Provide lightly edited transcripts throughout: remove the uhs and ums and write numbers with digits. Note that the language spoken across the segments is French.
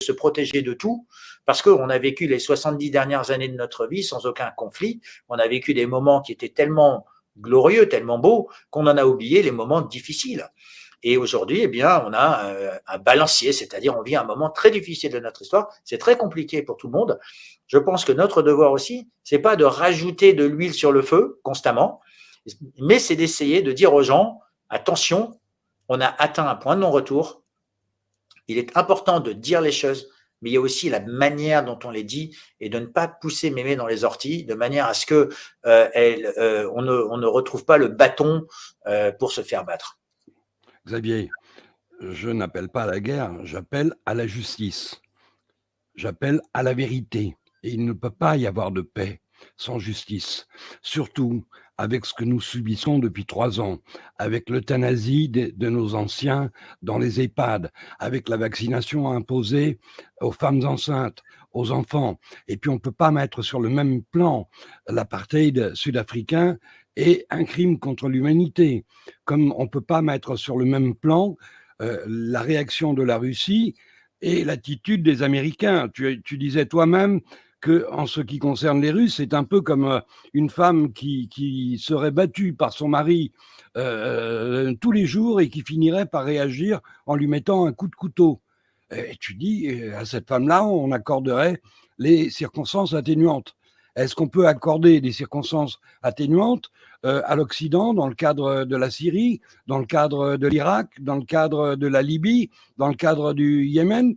se protéger de tout, parce qu'on a vécu les 70 dernières années de notre vie sans aucun conflit. On a vécu des moments qui étaient tellement glorieux, tellement beaux, qu'on en a oublié les moments difficiles. Et aujourd'hui, eh bien, on a un balancier, c'est-à-dire on vit un moment très difficile de notre histoire. C'est très compliqué pour tout le monde. Je pense que notre devoir aussi, c'est pas de rajouter de l'huile sur le feu constamment, mais c'est d'essayer de dire aux gens, attention, on a atteint un point de non-retour. Il est important de dire les choses, mais il y a aussi la manière dont on les dit et de ne pas pousser mémé dans les orties, de manière à ce que on ne retrouve pas le bâton pour se faire battre. Xavier, je n'appelle pas à la guerre, j'appelle à la justice. J'appelle à la vérité. Et il ne peut pas y avoir de paix sans justice. Surtout avec ce que nous subissons depuis 3 ans, avec l'euthanasie de nos anciens dans les EHPAD, avec la vaccination imposée aux femmes enceintes, aux enfants. Et puis on ne peut pas mettre sur le même plan l'apartheid sud-africain et un crime contre l'humanité. Comme on ne peut pas mettre sur le même plan la réaction de la Russie et l'attitude des Américains. Tu disais toi-même que, en ce qui concerne les Russes, c'est un peu comme une femme qui serait battue par son mari tous les jours et qui finirait par réagir en lui mettant un coup de couteau. Et tu dis, à cette femme-là, on accorderait les circonstances atténuantes. Est-ce qu'on peut accorder des circonstances atténuantes à l'Occident dans le cadre de la Syrie, dans le cadre de l'Irak, dans le cadre de la Libye, dans le cadre du Yémen?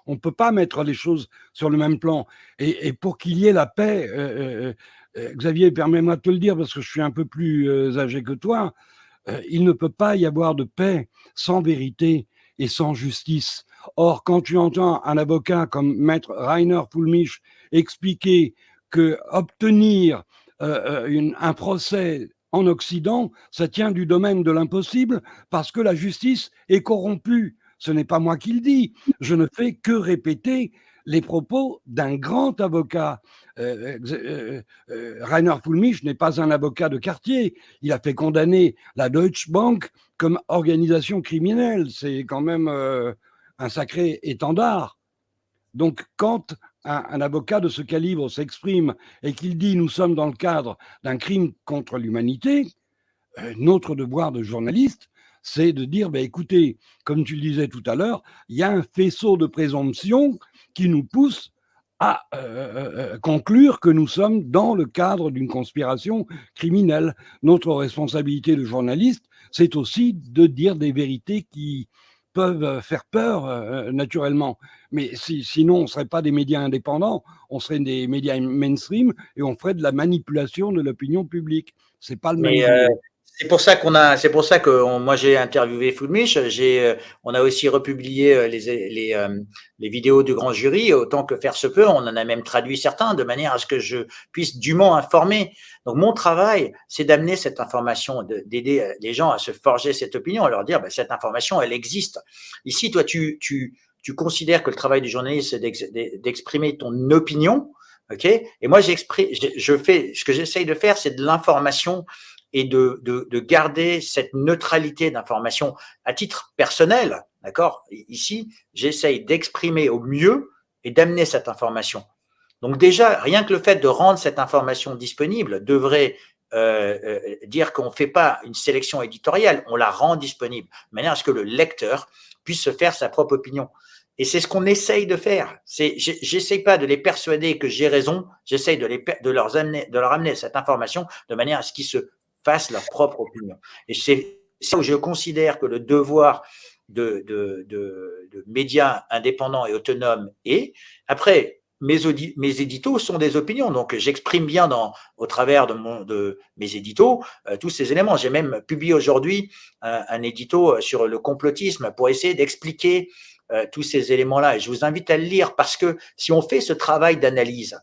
On ne peut pas mettre les choses sur le même plan. Et pour qu'il y ait la paix, Xavier, permets-moi de te le dire parce que je suis un peu plus âgé que toi, il ne peut pas y avoir de paix sans vérité et sans justice. Or, quand tu entends un avocat comme Maître Rainer Fulmich expliquer que obtenir un procès en Occident, ça tient du domaine de l'impossible parce que la justice est corrompue. Ce n'est pas moi qui le dis. Je ne fais que répéter les propos d'un grand avocat. Rainer Fulmich n'est pas un avocat de quartier. Il a fait condamner la Deutsche Bank comme organisation criminelle. C'est quand même un sacré étendard. Donc, quand un avocat de ce calibre s'exprime et qu'il dit « nous sommes dans le cadre d'un crime contre l'humanité », notre devoir de journaliste, c'est de dire, écoutez, comme tu le disais tout à l'heure, il y a un faisceau de présomption qui nous pousse à conclure que nous sommes dans le cadre d'une conspiration criminelle. Notre responsabilité de journaliste, c'est aussi de dire des vérités qui peuvent faire peur, naturellement. Mais sinon, on ne serait pas des médias indépendants, on serait des médias mainstream et on ferait de la manipulation de l'opinion publique. C'est pas le même jeu. C'est pour ça c'est pour ça que moi j'ai interviewé Fulmich, on a aussi republié les vidéos du grand jury autant que faire se peut. On en a même traduit certains de manière à ce que je puisse dûment informer. Donc mon travail, c'est d'amener cette information, d'aider les gens à se forger cette opinion, à leur dire cette information, elle existe. Ici, toi, tu considères que le travail du journaliste, c'est d'exprimer ton opinion, ok? Et moi, je fais ce que j'essaye de faire, c'est de l'information et de garder cette neutralité d'information à titre personnel, d'accord? Ici, j'essaye d'exprimer au mieux et d'amener cette information. Donc déjà, rien que le fait de rendre cette information disponible devrait dire qu'on ne fait pas une sélection éditoriale, on la rend disponible, de manière à ce que le lecteur puisse se faire sa propre opinion. Et c'est ce qu'on essaye de faire. J'essaye pas de les persuader que j'ai raison, j'essaye de leur amener cette information de manière à ce qu'ils se fassent leur propre opinion. Et c'est ça où je considère que le devoir de médias indépendants et autonomes est. Après, mes éditos sont des opinions, donc j'exprime bien au travers de mes éditos tous ces éléments. J'ai même publié aujourd'hui un édito sur le complotisme pour essayer d'expliquer tous ces éléments-là. Et je vous invite à le lire parce que si on fait ce travail d'analyse,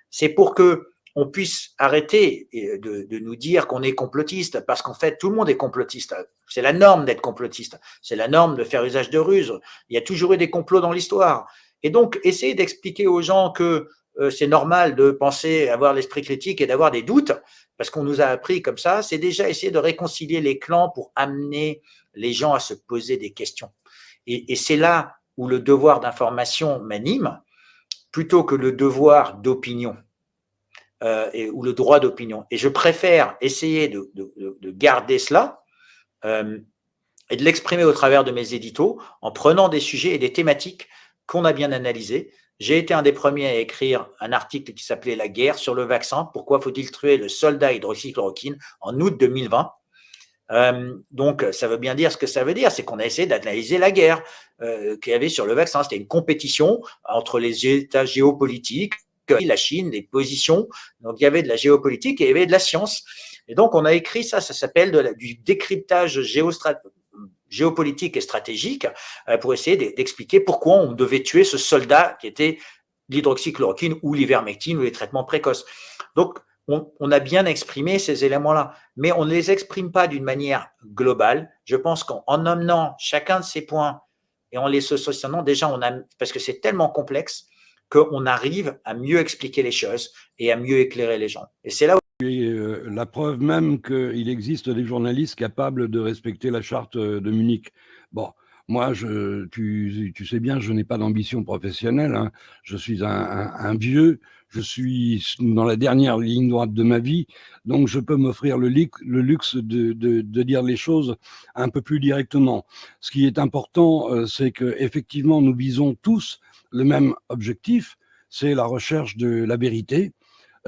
c'est pour que on puisse arrêter de nous dire qu'on est complotiste, parce qu'en fait, tout le monde est complotiste. C'est la norme d'être complotiste. C'est la norme de faire usage de ruse. Il y a toujours eu des complots dans l'histoire. Et donc, essayer d'expliquer aux gens que c'est normal de penser, avoir l'esprit critique et d'avoir des doutes, parce qu'on nous a appris comme ça, c'est déjà essayer de réconcilier les clans pour amener les gens à se poser des questions. Et c'est là où le devoir d'information m'anime, plutôt que le devoir d'opinion ou le droit d'opinion. Et je préfère essayer de garder cela et de l'exprimer au travers de mes éditos en prenant des sujets et des thématiques qu'on a bien analysés. J'ai été un des premiers à écrire un article qui s'appelait La guerre sur le vaccin. Pourquoi faut-il tuer le soldat hydroxychloroquine en août 2020 ? Donc, ça veut bien dire ce que ça veut dire, c'est qu'on a essayé d'analyser la guerre qu'il y avait sur le vaccin. C'était une compétition entre les États géopolitiques, la Chine, les positions. Donc, il y avait de la géopolitique et il y avait de la science. Et donc, on a écrit ça s'appelle du décryptage géopolitique et stratégique pour essayer d'expliquer pourquoi on devait tuer ce soldat qui était l'hydroxychloroquine ou l'ivermectine ou les traitements précoces. Donc, on a bien exprimé ces éléments-là, mais on ne les exprime pas d'une manière globale. Je pense qu'en emmenant chacun de ces points et en les associant, déjà, parce que c'est tellement complexe qu'on arrive à mieux expliquer les choses et à mieux éclairer les gens. Et c'est là où la preuve même qu'il existe des journalistes capables de respecter la charte de Munich. Bon, moi, tu sais bien, je n'ai pas d'ambition professionnelle. Hein. Je suis un vieux, je suis dans la dernière ligne droite de ma vie, donc je peux m'offrir le luxe de dire les choses un peu plus directement. Ce qui est important, c'est qu'effectivement, nous visons tous le même objectif, c'est la recherche de la vérité.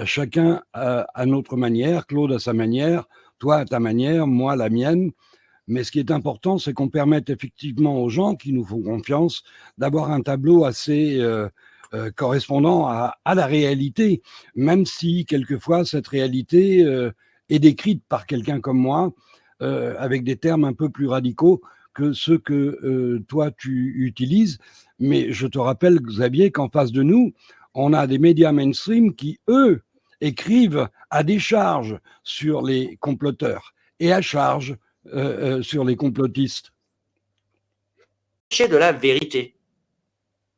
Chacun à notre manière, Claude à sa manière, toi à ta manière, moi à la mienne. Mais ce qui est important, c'est qu'on permette effectivement aux gens qui nous font confiance d'avoir un tableau assez correspondant à la réalité, même si quelquefois cette réalité est décrite par quelqu'un comme moi avec des termes un peu plus radicaux que ceux que toi tu utilises. Mais je te rappelle, Xavier, qu'en face de nous, on a des médias mainstream qui, eux, écrivent à décharge sur les comploteurs et à charge sur les complotistes. de la vérité.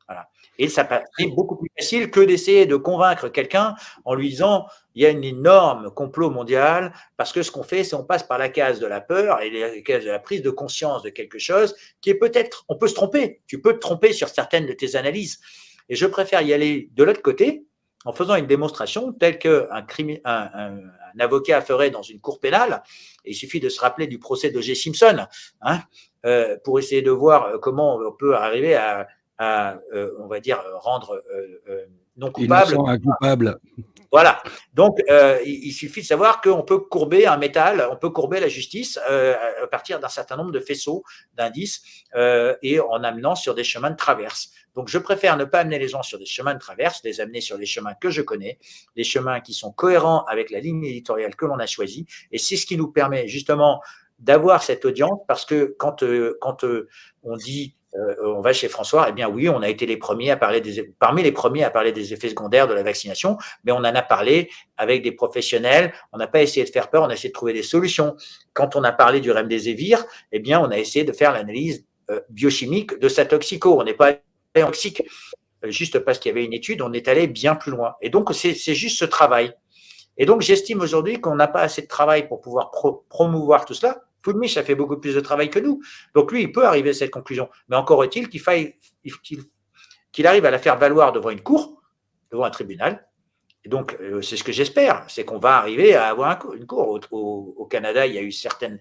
Voilà. Et ça c'est beaucoup plus facile que d'essayer de convaincre quelqu'un en lui disant il y a une énorme complot mondial parce que ce qu'on fait, c'est on passe par la case de la peur et la case de la prise de conscience de quelque chose qui est peut-être, on peut se tromper, tu peux te tromper sur certaines de tes analyses. Et je préfère y aller de l'autre côté en faisant une démonstration telle qu'un un avocat ferait dans une cour pénale. Et il suffit de se rappeler du procès d'O.J. Simpson hein, pour essayer de voir comment on peut arriver à on va dire, rendre non coupable. Innocent incoupable. Voilà. Donc, il suffit de savoir qu'on peut courber un métal, on peut courber la justice à partir d'un certain nombre de faisceaux, d'indices, et en amenant sur des chemins de traverse. Donc, je préfère ne pas amener les gens sur des chemins de traverse, les amener sur des chemins que je connais, des chemins qui sont cohérents avec la ligne éditoriale que l'on a choisie. Et c'est ce qui nous permet justement d'avoir cette audience, parce que quand on dit on va chez François, eh bien oui, on a été les premiers à parler parmi les premiers à parler des effets secondaires de la vaccination, mais on en a parlé avec des professionnels, on n'a pas essayé de faire peur, on a essayé de trouver des solutions. Quand on a parlé du remdesivir, eh bien on a essayé de faire l'analyse biochimique de sa toxico, on n'est pas allé en toxique, juste parce qu'il y avait une étude, on est allé bien plus loin. Et donc c'est juste ce travail. Et donc j'estime aujourd'hui qu'on n'a pas assez de travail pour pouvoir promouvoir tout cela. Fulmich a fait beaucoup plus de travail que nous. Donc lui, il peut arriver à cette conclusion. Mais encore est-il qu'il arrive à la faire valoir devant une cour, devant un tribunal. Et donc, c'est ce que j'espère, c'est qu'on va arriver à avoir une cour. Au Canada, il y a eu certaines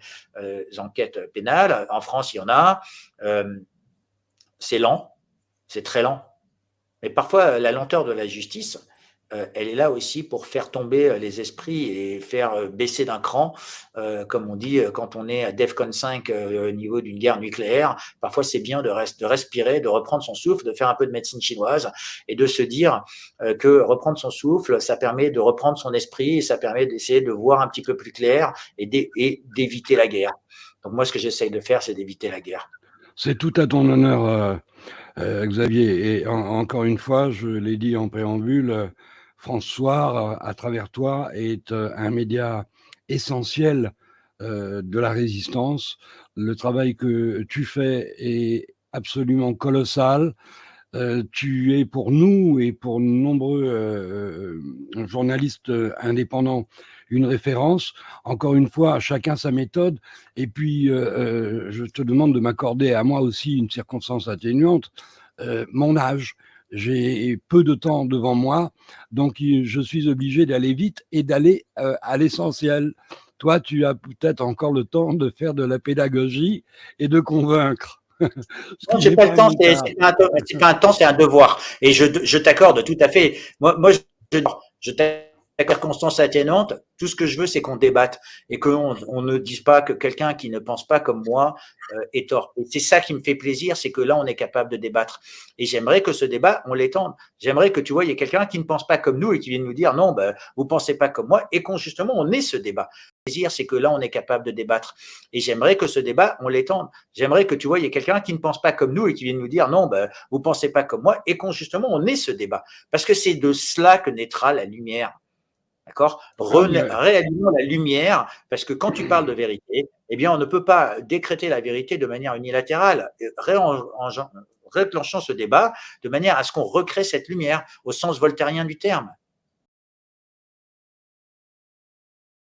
enquêtes pénales. En France, il y en a. C'est lent, c'est très lent. Mais parfois, la lenteur de la justice, elle est là aussi pour faire tomber les esprits et faire baisser d'un cran, comme on dit quand on est à DEFCON 5 au niveau d'une guerre nucléaire. Parfois, c'est bien de respirer, de reprendre son souffle, de faire un peu de médecine chinoise et de se dire que reprendre son souffle, ça permet de reprendre son esprit et ça permet d'essayer de voir un petit peu plus clair et d'éviter la guerre. Donc moi, ce que j'essaye de faire, c'est d'éviter la guerre. C'est tout à ton honneur, Xavier. Et encore une fois, je l'ai dit en préambule, François, à travers toi, est un média essentiel de la résistance. Le travail que tu fais est absolument colossal. Tu es pour nous et pour de nombreux journalistes indépendants une référence. Encore une fois, chacun sa méthode. Et puis, je te demande de m'accorder à moi aussi une circonstance atténuante, mon âge. J'ai peu de temps devant moi, donc je suis obligé d'aller vite et d'aller à l'essentiel. Toi, tu as peut-être encore le temps de faire de la pédagogie et de convaincre, ce Non, qui j'ai n'est pas le pas temps, mon cas. c'est pas un temps, c'est un devoir. Et je t'accorde tout à fait. Moi je t'accorde constance atténuante. Tout ce que je veux, c'est qu'on débatte et on ne dise pas que quelqu'un qui ne pense pas comme moi est tort. Et c'est ça qui me fait plaisir, c'est que là, on est capable de débattre. Et j'aimerais que ce débat, on l'étende. J'aimerais que, tu vois, il y ait quelqu'un qui ne pense pas comme nous et qui vienne nous dire non, ben, vous pensez pas comme moi et qu'on, justement, on ait ce débat. Le plaisir, c'est que là, on est capable de débattre. Et j'aimerais que ce débat, on l'étende. J'aimerais que, tu vois, il y ait quelqu'un qui ne pense pas comme nous et qui vienne nous dire non, ben, vous pensez pas comme moi et qu'on, justement, on ait ce débat. Parce que c'est de cela que naîtra la lumière. D'accord. Ah, mais Réallumons la lumière, parce que quand tu parles de vérité, eh bien, on ne peut pas décréter la vérité de manière unilatérale. Réclenchons ce débat de manière à ce qu'on recrée cette lumière au sens voltairien du terme.